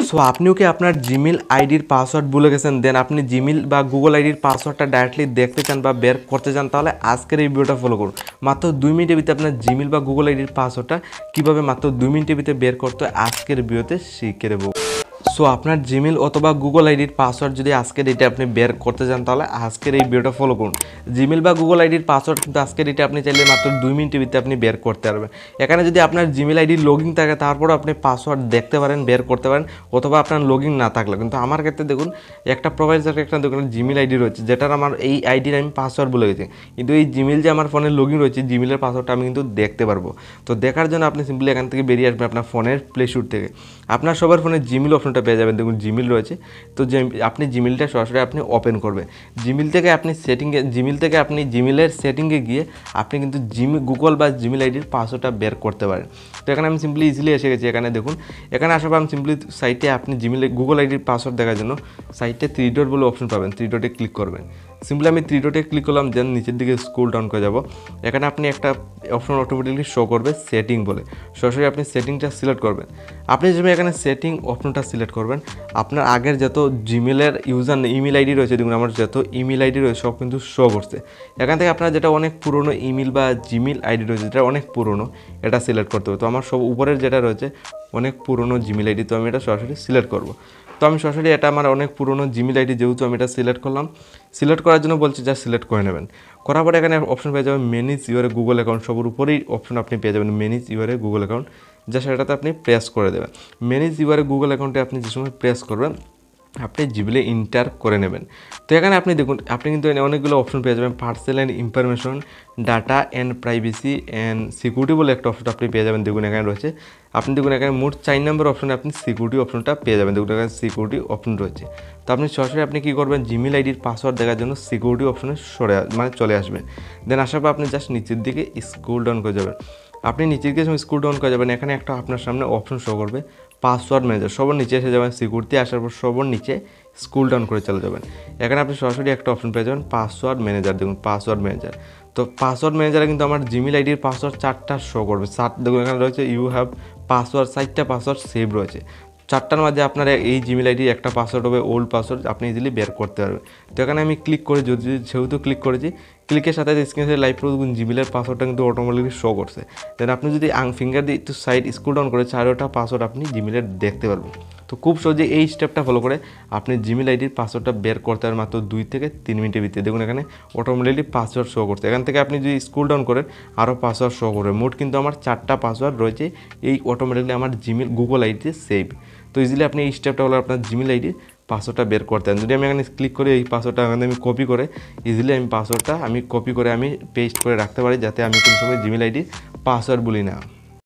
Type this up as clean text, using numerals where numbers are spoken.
So আপনিও কি আপনার জিমেল আইডির পাসওয়ার্ড ভুলে গেছেন, দেন আপনি জিমেল বা গুগল আইডির পাসওয়ার্ডটা ডাইরেক্টলি দেখতে চান বা বের করতে চান, তাহলে আজকের এই ভিডিওটা ফলো করুন। মাত্র 2 মিনিটের ভিতরে আপনার জিমেল বা গুগল আইডির পাসওয়ার্ডটা কীভাবে মাত্র 2 মিনিটের ভিতরে বের করতে হয় আজকের ভিডিওতে শিখে দেবো। সো আপনার জিমেল অথবা গুগল আইডির পাসওয়ার্ড যদি আজকের ডেটে আপনি বের করতে চান, তাহলে আজকের এই ভিডিওটা ফলো করুন। জিমেল বা গুগল আইডির পাসওয়ার্ড কিন্তু আজকের ডেটে আপনি চাইলে মাত্র 2 মিনিটের ভিতরে আপনি বের করতে পারবেন। এখানে যদি আপনার জিমেল আইডির লগইন থাকে, তারপরও আপনি পাসওয়ার্ড দেখতে পারেন, বের করতে পারেন, অথবা আপনার লগইন না থাকলে। কিন্তু আমার ক্ষেত্রে দেখুন, একটা প্রোভাইডার একটা দেখুন জিমেল আইডি রয়েছে, যেটার আমার এই আইডির আমি পাসওয়ার্ড ভুলে গেছি, কিন্তু এই জিমেল যে আমার ফোনে লগইন রয়েছে, জিমেলের পাসওয়ার্ডটা আমি কিন্তু দেখতে পারবো। তো দেখার জন্য আপনি সিম্পলি এখান থেকে বেরিয়ে আসবেন আপনার ফোনের প্লে স্টোর থেকে। আপনার সবার ফোনে জিমেল অপশনটা পেয়ে যাবেন, দেখুন জিমেল রয়েছে। তো আপনি জিমেলটা সরাসরি আপনি ওপেন করবেন। জিমেল থেকে আপনি জিমেলের সেটিংয়ে গিয়ে আপনি কিন্তু গুগল বা জিমেল আইডির পাসওয়ার্ডটা বের করতে পারেন। তো এখানে আমি সিম্পলি ইজিলি এসে গেছি। এখানে দেখুন, এখানে আসার পর আমি সিম্পলি সাইটে আপনি গুগল আইডির পাসওয়ার্ড দেখার জন্য সাইটে 3 ডট বলে অপশন পাবেন, 3 ডটে ক্লিক করবেন। সিম্পলি আমি 3 ডটে ক্লিক করলাম, দেন নিচের দিকে স্ক্রল ডাউন করে যাব। এখানে আপনি একটা অপশন অটোমেটিকলি শো করবে সেটিং বলে, সরাসরি আপনি সেটিংটা সিলেক্ট করবেন। আপনি যেভাবে এখানে সেটিং অপশনটা সিলেক্ট করবেন, আপনার আগের যত জিমেলের ইমেল আইডি রয়েছে, দেখুন আমার যত ইমেল আইডি রয়েছে সব কিন্তু শো করছে। এখান থেকে আপনার যেটা অনেক পুরনো ইমেল বা জিমেল আইডি রয়েছে, যেটা অনেক পুরনো, এটা সিলেক্ট করতে হবে। তো আমার সব উপরের যেটা রয়েছে অনেক পুরনো জিমেল আইডি, তো আমি এটা সরাসরি সিলেক্ট করব। তো আমি সরাসরি এটা আমার অনেক পুরনো জিমেল আইডি, যেহেতু আমি এটা সিলেক্ট করলাম। সিলেক্ট করার জন্য বলছি যা সিলেক্ট করে নেবেন। করার পরে এখানে অপশন পেয়ে যাবেন ম্যানেজ ইউর গুগল অ্যাকাউন্ট, সবার উপরেই অপশন আপনি পেয়ে যাবেন ম্যানেজ ইউর গুগল অ্যাকাউন্ট, যা সেটাতে আপনি প্রেস করে দেবেন। ম্যানেজ ইউর গুগল অ্যাকাউন্টে আপনি যে সময় প্রেস করবেন, আপনি জিমেলে ইন্টার করে নেবেন। তো এখানে আপনি দেখুন, আপনি কিন্তু অনেকগুলো অপশন পেয়ে যাবেন। Personal and information, data and privacy and security বলে একটা অপশন আপনি পেয়ে যাবেন। দেখুন এখানে রয়েছে, আপনি দেখুন এখানে মোট 4 নম্বর অপশনে আপনি সিকিউরিটি অপশনটা পেয়ে যাবেন। দেখুন এখানে সিকিউরিটি অপশন রয়েছে। তো আপনি সরাসরি আপনি কী করবেন, জিমেল আইডির পাসওয়ার্ড দেখার জন্য সিকিউরিটি অপশনে চলে আসবেন। দেন আসার পর আপনি জাস্ট নিচের দিকে স্ক্রল ডাউন করে যাবেন। আপনি নিচের দিকে স্ক্রল ডাউন করে যাবেন, এখানে একটা আপনার সামনে অপশন শো করবে পাসওয়ার্ড ম্যানেজার, সবার নিচে এসে যাবেন। সিকিউরিটি আসার পর সবার নিচে স্ক্রল ডাউন করে চলে যাবেন। এখানে আপনি সরাসরি একটা অপশন পেয়ে যাবেন পাসওয়ার্ড ম্যানেজার, দেখুন পাসওয়ার্ড ম্যানেজার। তো পাসওয়ার্ড ম্যানেজারে কিন্তু আমার জিমেল আইডির পাসওয়ার্ড 4টা শো করবে। দেখুন এখানে রয়েছে ইউ হ্যাভ পাসওয়ার্ড, 4টা পাসওয়ার্ড সেভ রয়েছে। 4টার মধ্যে আপনার এই জিমেল আইডির একটা পাসওয়ার্ড হবে ওল্ড পাসওয়ার্ড, আপনি ইজিলি বের করতে পারবেন। তো এখানে আমি ক্লিক করে যেহেতু ক্লিক করেছি, ক্লিকের সাথে স্ক্রিনে লাইভ প্রো জিমেলের পাসওয়ার্ডটা কিন্তু অটোমেটিকলি শো করছে। দেন আপনি যদি ফিঙ্গার দিয়ে একটু সাইড স্ক্রল ডাউন করে 4টা পাসওয়ার্ড আপনি জিমেলের দেখতে পারবেন। তো খুব সহজে এই স্টেপটা ফলো করে আপনি জিমেল আইডির পাসওয়ার্ডটা বের করতে পারেন মাত্র 2 থেকে 3 মিনিটের ভিতরে। দেখুন এখানে অটোমেটিকলি পাসওয়ার্ড শো করছে। এখান থেকে আপনি যদি স্ক্রল ডাউন করেন আরও পাসওয়ার্ড শো করবে। মোট কিন্তু আমার 4টা পাসওয়ার্ড রয়েছে, এই অটোমেটিকলি আমার জিমেল গুগল আইডিতে সেভ। তো ইজিলি আপনি এই স্টেপটা হলো আপনার জিমেল আইডির পাসওয়ার্ডটা বের করতে পারেন। যদি আমি এখানে ক্লিক করি, এই পাসওয়ার্ডটা এখানে আমি কপি করে ইজিলি আমি পাসওয়ার্ডটা কপি করে আমি পেস্ট করে রাখতে পারি, যাতে আমি কোনো সময় জিমেল আইডির পাসওয়ার্ড বলি না।